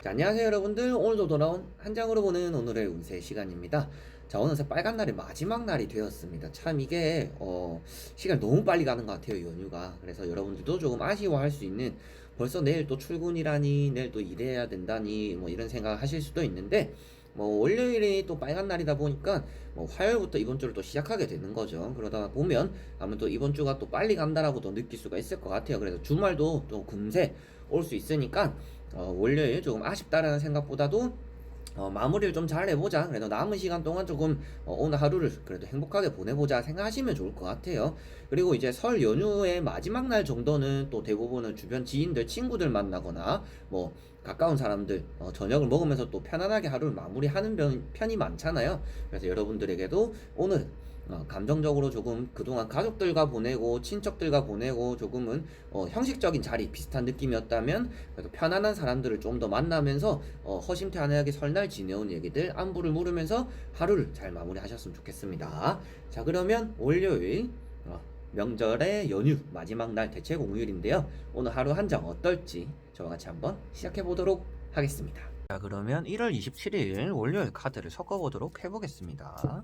자, 안녕하세요 여러분들. 오늘도 돌아온 한 장으로 보는 오늘의 운세 시간입니다. 자, 어느새 빨간 날이 마지막 날이 되었습니다. 참 이게 시간이 너무 빨리 가는 것 같아요, 연휴가. 그래서 여러분들도 조금 아쉬워할 수 있는, 벌써 내일 또 출근이라니, 내일 또 일해야 된다니, 뭐 이런 생각 하실 수도 있는데, 뭐 월요일이 또 빨간 날이다 보니까 뭐 화요일부터 이번 주를 또 시작하게 되는 거죠. 그러다 보면 아마 또 이번 주가 또 빨리 간다라고도 느낄 수가 있을 것 같아요. 그래서 주말도 또 금세 올 수 있으니까 월요일 조금 아쉽다라는 생각보다도 마무리를 좀 잘 해보자. 그래도 남은 시간 동안 조금 오늘 하루를 그래도 행복하게 보내보자 생각하시면 좋을 것 같아요. 그리고 이제 설 연휴의 마지막 날 정도는 또 대부분은 주변 지인들, 친구들 만나거나 뭐 가까운 사람들 저녁을 먹으면서 또 편안하게 하루를 마무리하는 편이 많잖아요. 그래서 여러분들에게도 오늘 감정적으로 조금 그동안 가족들과 보내고 친척들과 보내고 조금은 형식적인 자리 비슷한 느낌이었다면 그래도 편안한 사람들을 좀 더 만나면서 허심탄회하게 설날 지내온 얘기들 안부를 물으면서 하루를 잘 마무리하셨으면 좋겠습니다. 자, 그러면 월요일 명절의 연휴 마지막 날 대체 공휴일인데요. 오늘 하루 한 장 어떨지 저와 같이 한번 시작해 보도록 하겠습니다. 자, 그러면 1월 27일 월요일 카드를 섞어 보도록 해보겠습니다.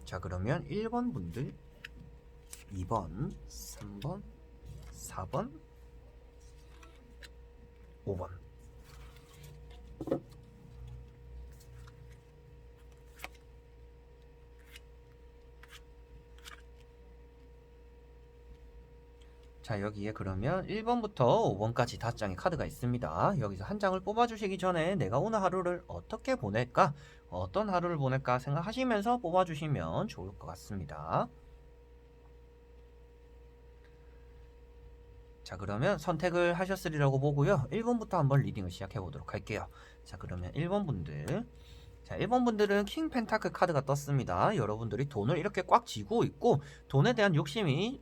자, 그러면 1번 분들, 2번, 3번, 4번, 5번. 자, 여기에 그러면 1번부터 5번까지 5장의 카드가 있습니다. 여기서 한 장을 뽑아주시기 전에 내가 오늘 하루를 어떻게 보낼까? 어떤 하루를 보낼까 생각하시면서 뽑아주시면 좋을 것 같습니다. 자, 그러면 선택을 하셨으리라고 보고요. 1번부터 한번 리딩을 시작해 보도록 할게요. 자, 그러면 1번 분들. 자, 1번 분들은 킹 펜타클 카드가 떴습니다. 여러분들이 돈을 이렇게 꽉 쥐고 있고 돈에 대한 욕심이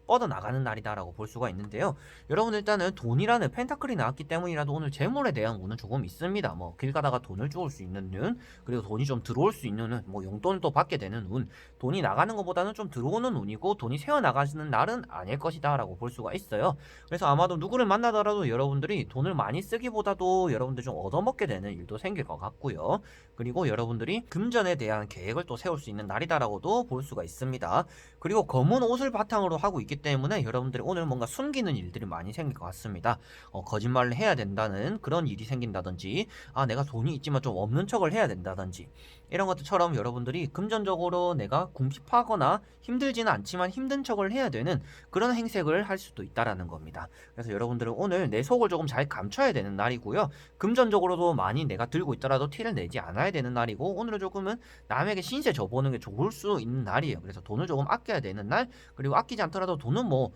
뻗어나가는 날이다라고 볼 수가 있는데요. 여러분, 일단은 돈이라는 펜타클이 나왔기 때문이라도 오늘 재물에 대한 운은 조금 있습니다. 뭐 길 가다가 돈을 주울 수 있는 운, 그리고 돈이 좀 들어올 수 있는 운, 뭐 용돈을 또 받게 되는 운, 돈이 나가는 것보다는 좀 들어오는 운이고 돈이 새어나가는 날은 아닐 것이다 라고 볼 수가 있어요. 그래서 아마도 누구를 만나더라도 여러분들이 돈을 많이 쓰기보다도 여러분들 좀 얻어먹게 되는 일도 생길 것 같고요. 그리고 여러분들이 금전에 대한 계획을 또 세울 수 있는 날이다라고도 볼 수가 있습니다. 그리고 검은 옷을 바탕으로 하고 있기 때문에 여러분들이 오늘 뭔가 숨기는 일들이 많이 생길 것 같습니다. 거짓말을 해야 된다는 그런 일이 생긴다든지, 내가 돈이 있지만 좀 없는 척을 해야 된다든지, 이런 것들처럼 여러분들이 금전적으로 내가 궁핍하거나 힘들지는 않지만 힘든 척을 해야 되는 그런 행색을 할 수도 있다라는 겁니다. 그래서 여러분들은 오늘 내 속을 조금 잘 감춰야 되는 날이고요. 금전적으로도 많이 내가 들고 있더라도 티를 내지 않아야 되는 날이고, 오늘은 조금은 남에게 신세 져보는 게 좋을 수 있는 날이에요. 그래서 돈을 조금 아껴야 되는 날, 그리고 아끼지 않더라도 돈은 뭐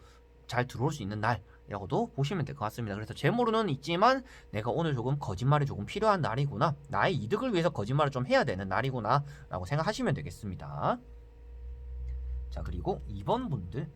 잘 들어올 수 있는 날이라고도 보시면 될 것 같습니다. 그래서 재물은 있지만 내가 오늘 조금 거짓말이 조금 필요한 날이구나, 나의 이득을 위해서 거짓말을 좀 해야 되는 날이구나 라고 생각하시면 되겠습니다. 자, 그리고 2번 분들.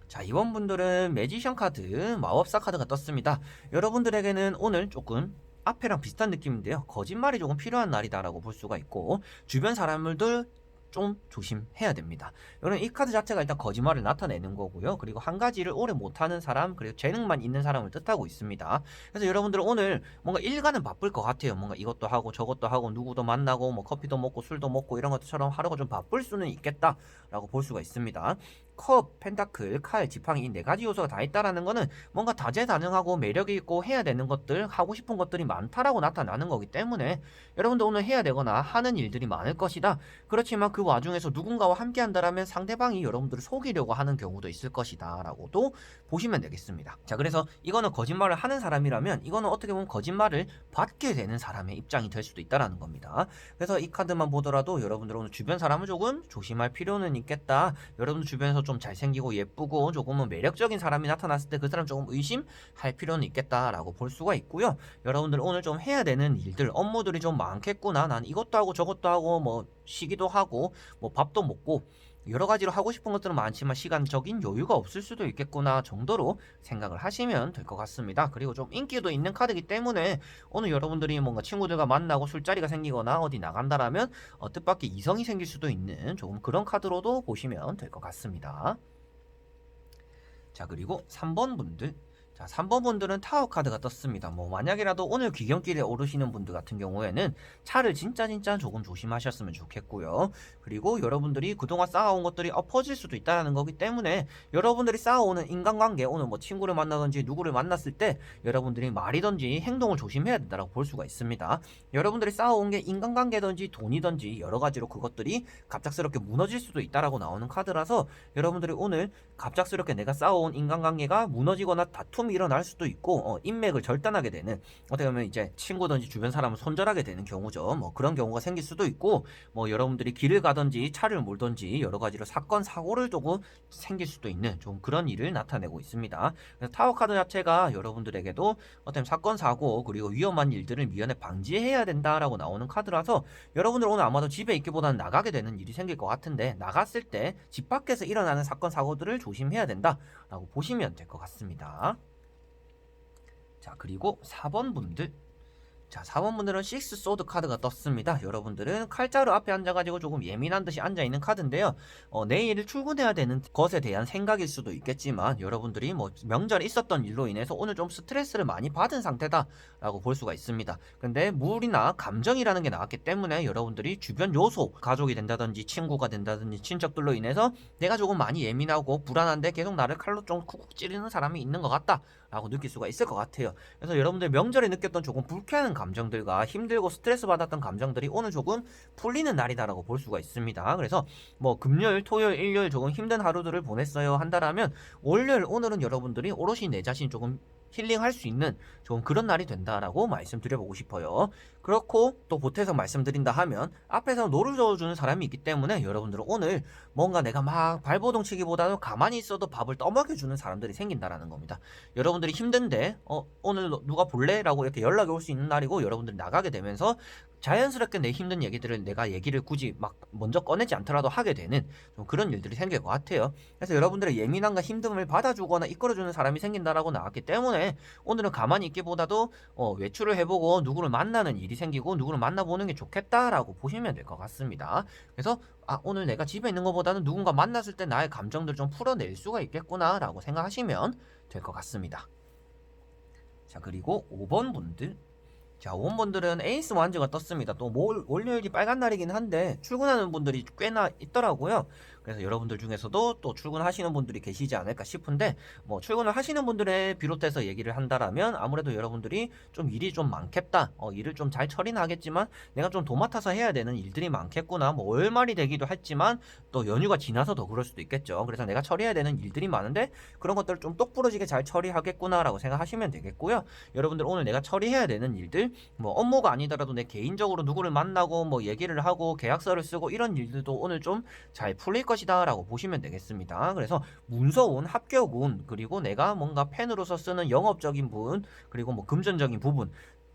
자, 2번 분들은 매지션 카드, 마법사 카드가 떴습니다. 여러분들에게는 오늘 조금 앞에랑 비슷한 느낌인데요. 거짓말이 조금 필요한 날이다라고 볼 수가 있고, 주변 사람들도 좀 조심해야 됩니다. 여러분, 이 카드 자체가 일단 거짓말을 나타내는 거고요. 그리고 한 가지를 오래 못하는 사람, 그리고 재능만 있는 사람을 뜻하고 있습니다. 그래서 여러분들은 오늘 뭔가 일과는 바쁠 것 같아요. 뭔가 이것도 하고 저것도 하고 누구도 만나고 뭐 커피도 먹고 술도 먹고 이런 것처럼 하루가 좀 바쁠 수는 있겠다라고 볼 수가 있습니다. 컵, 펜타클, 칼, 지팡이 이 네 가지 요소가 다 있다라는 거는 뭔가 다재다능하고 매력이 있고 해야 되는 것들, 하고 싶은 것들이 많다라고 나타나는 거기 때문에 여러분들 오늘 해야 되거나 하는 일들이 많을 것이다. 그렇지만 그 와중에서 누군가와 함께 한다라면 상대방이 여러분들을 속이려고 하는 경우도 있을 것이다 라고도 보시면 되겠습니다. 자, 그래서 이거는 거짓말을 하는 사람이라면 이거는 어떻게 보면 거짓말을 받게 되는 사람의 입장이 될 수도 있다라는 겁니다. 그래서 이 카드만 보더라도 여러분들 오늘 주변 사람을 조금 조심할 필요는 있겠다. 여러분들 주변에서 좀 잘생기고 예쁘고 조금은 매력적인 사람이 나타났을 때 그 사람 조금 의심할 필요는 있겠다라고 볼 수가 있고요. 여러분들 오늘 좀 해야 되는 일들, 업무들이 좀 많겠구나. 난 이것도 하고 저것도 하고 뭐 쉬기도 하고 뭐 밥도 먹고 여러 가지로 하고 싶은 것들은 많지만 시간적인 여유가 없을 수도 있겠구나 정도로 생각을 하시면 될 것 같습니다. 그리고 좀 인기도 있는 카드이기 때문에 오늘 여러분들이 뭔가 친구들과 만나고 술자리가 생기거나 어디 나간다라면 뜻밖의 이성이 생길 수도 있는 조금 그런 카드로도 보시면 될 것 같습니다. 자, 그리고 3번 분들. 자, 3번 분들은 타워 카드가 떴습니다. 뭐 만약이라도 오늘 귀경길에 오르시는 분들 같은 경우에는 차를 진짜 조금 조심하셨으면 좋겠고요. 그리고 여러분들이 그동안 쌓아온 것들이 엎어질 수도 있다는 거기 때문에 여러분들이 쌓아오는 인간관계, 오늘 뭐 친구를 만나든지 누구를 만났을 때 여러분들이 말이든지 행동을 조심해야 된다고 볼 수가 있습니다. 여러분들이 쌓아온 게 인간관계든지 돈이든지 여러 가지로 그것들이 갑작스럽게 무너질 수도 있다라고 나오는 카드라서 여러분들이 오늘 갑작스럽게 내가 쌓아온 인간관계가 무너지거나 다툼이 일어날 수도 있고 인맥을 절단하게 되는, 어떻게 보면 이제 친구든지 주변 사람을 손절하게 되는 경우죠. 뭐 그런 경우가 생길 수도 있고, 뭐 여러분들이 길을 가든지 차를 몰든지 여러 가지로 사건 사고를 조금 생길 수도 있는 좀 그런 일을 나타내고 있습니다. 그래서 타워 카드 자체가 여러분들에게도 어떤 사건 사고 그리고 위험한 일들을 미연에 방지해야 된다라고 나오는 카드라서 여러분들 오늘 아마도 집에 있기보다는 나가게 되는 일이 생길 것 같은데, 나갔을 때 집 밖에서 일어나는 사건 사고들을 조심해야 된다라고 보시면 될 것 같습니다. 자, 그리고 4번 분들. 자, 4번 분들은 6 소드 카드가 떴습니다. 여러분들은 칼자루 앞에 앉아가지고 조금 예민한 듯이 앉아있는 카드인데요. 내일 출근해야 되는 것에 대한 생각일 수도 있겠지만 여러분들이 뭐 명절에 있었던 일로 인해서 오늘 좀 스트레스를 많이 받은 상태다라고 볼 수가 있습니다. 근데 물이나 감정이라는 게 나왔기 때문에 여러분들이 주변 요소, 가족이 된다든지 친구가 된다든지 친척들로 인해서 내가 조금 많이 예민하고 불안한데 계속 나를 칼로 좀 쿡쿡 찌르는 사람이 있는 것 같다 라고 느낄 수가 있을 것 같아요. 그래서 여러분들 명절에 느꼈던 조금 불쾌한 감정들과 힘들고 스트레스 받았던 감정들이 오늘 조금 풀리는 날이다라고 볼 수가 있습니다. 그래서 뭐 금요일, 토요일, 일요일 조금 힘든 하루들을 보냈어요 한다라면 월요일, 오늘은 여러분들이 오롯이 내 자신 조금 힐링할 수 있는 좀 그런 날이 된다라고 말씀드려보고 싶어요. 그렇고 또 보태서 말씀드린다 하면 앞에서 노를 저어주는 사람이 있기 때문에 여러분들은 오늘 뭔가 내가 막 발버둥 치기보다는 가만히 있어도 밥을 떠먹여주는 사람들이 생긴다라는 겁니다. 여러분들이 힘든데 오늘 누가 볼래? 라고 이렇게 연락이 올 수 있는 날이고, 여러분들이 나가게 되면서 자연스럽게 내 힘든 얘기들을 내가 얘기를 굳이 막 먼저 꺼내지 않더라도 하게 되는 좀 그런 일들이 생길 것 같아요. 그래서 여러분들의 예민함과 힘듦을 받아주거나 이끌어주는 사람이 생긴다라고 나왔기 때문에 오늘은 가만히 있기보다도 외출을 해보고 누구를 만나는 일이 생기고 누구를 만나보는 게 좋겠다라고 보시면 될 것 같습니다. 그래서 오늘 내가 집에 있는 것보다는 누군가 만났을 때 나의 감정들을 좀 풀어낼 수가 있겠구나 라고 생각하시면 될 것 같습니다. 자, 그리고 5번 분들. 자, 5번 분들은 에이스 완즈가 떴습니다. 또 월요일이 빨간 날이긴 한데 출근하는 분들이 꽤나 있더라고요. 그래서 여러분들 중에서도 또 출근하시는 분들이 계시지 않을까 싶은데, 뭐 출근을 하시는 분들에 비롯해서 얘기를 한다라면 아무래도 여러분들이 좀 일이 좀 많겠다, 일을 좀 잘 처리는 하겠지만 내가 좀 도맡아서 해야 되는 일들이 많겠구나, 뭐 월말이 되기도 했지만 또 연휴가 지나서 더 그럴 수도 있겠죠. 그래서 내가 처리해야 되는 일들이 많은데 그런 것들을 좀 똑부러지게 잘 처리하겠구나 라고 생각하시면 되겠고요. 여러분들 오늘 내가 처리해야 되는 일들, 뭐 업무가 아니더라도 내 개인적으로 누구를 만나고 뭐 얘기를 하고 계약서를 쓰고 이런 일들도 오늘 좀 잘 풀릴 것이다 라고 보시면 되겠습니다. 그래서 문서운, 합격운, 그리고 내가 뭔가 펜으로서 쓰는 영업적인 부분, 그리고 뭐 금전적인 부분,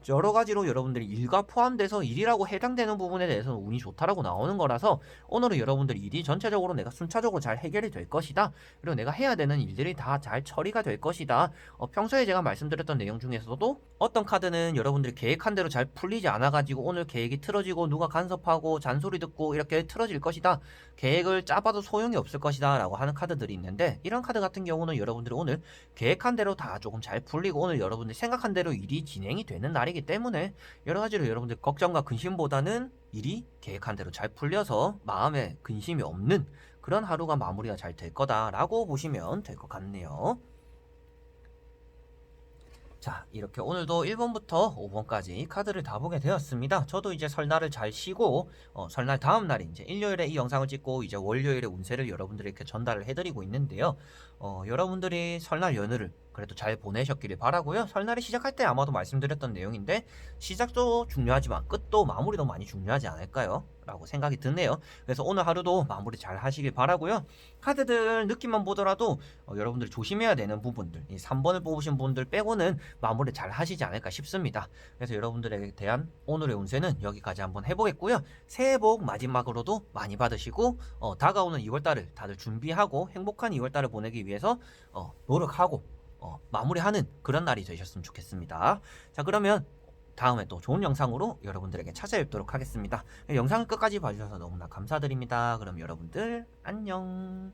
여러 가지로 여러분들이 일과 포함돼서 일이라고 해당되는 부분에 대해서는 운이 좋다라고 나오는 거라서 오늘은 여러분들이 일이 전체적으로 내가 순차적으로 잘 해결이 될 것이다. 그리고 내가 해야 되는 일들이 다 잘 처리가 될 것이다. 평소에 제가 말씀드렸던 내용 중에서도 어떤 카드는 여러분들이 계획한 대로 잘 풀리지 않아가지고 오늘 계획이 틀어지고 누가 간섭하고 잔소리 듣고 이렇게 틀어질 것이다. 계획을 짜봐도 소용이 없을 것이다 라고 하는 카드들이 있는데, 이런 카드 같은 경우는 여러분들이 오늘 계획한 대로 다 조금 잘 풀리고 오늘 여러분들이 생각한 대로 일이 진행이 되는 날이기 때문에 여러 가지로 여러분들 걱정과 근심보다는 일이 계획한 대로 잘 풀려서 마음에 근심이 없는 그런 하루가 마무리가 잘 될 거다라고 보시면 될 것 같네요. 자, 이렇게 오늘도 1번부터 5번까지 카드를 다 보게 되었습니다. 저도 이제 설날을 잘 쉬고 설날 다음 날에 이제 일요일에 이 영상을 찍고 이제 월요일에 운세를 여러분들에게 전달을 해드리고 있는데요. 여러분들이 설날 연휴를 그래도 잘 보내셨기를 바라고요. 설날에 시작할 때 아마도 말씀드렸던 내용인데 시작도 중요하지만 끝도 마무리도 많이 중요하지 않을까요? 라고 생각이 드네요. 그래서 오늘 하루도 마무리 잘 하시길 바라고요. 카드들 느낌만 보더라도 여러분들이 조심해야 되는 부분들, 이 3번을 뽑으신 분들 빼고는 마무리 잘 하시지 않을까 싶습니다. 그래서 여러분들에 대한 오늘의 운세는 여기까지 한번 해보겠고요. 새해 복 마지막으로도 많이 받으시고 다가오는 2월달을 다들 준비하고 행복한 2월달을 보내기 위해서 노력하고 마무리하는 그런 날이 되셨으면 좋겠습니다. 자, 그러면 다음에 또 좋은 영상으로 여러분들에게 찾아뵙도록 하겠습니다. 영상 끝까지 봐주셔서 너무나 감사드립니다. 그럼 여러분들 안녕.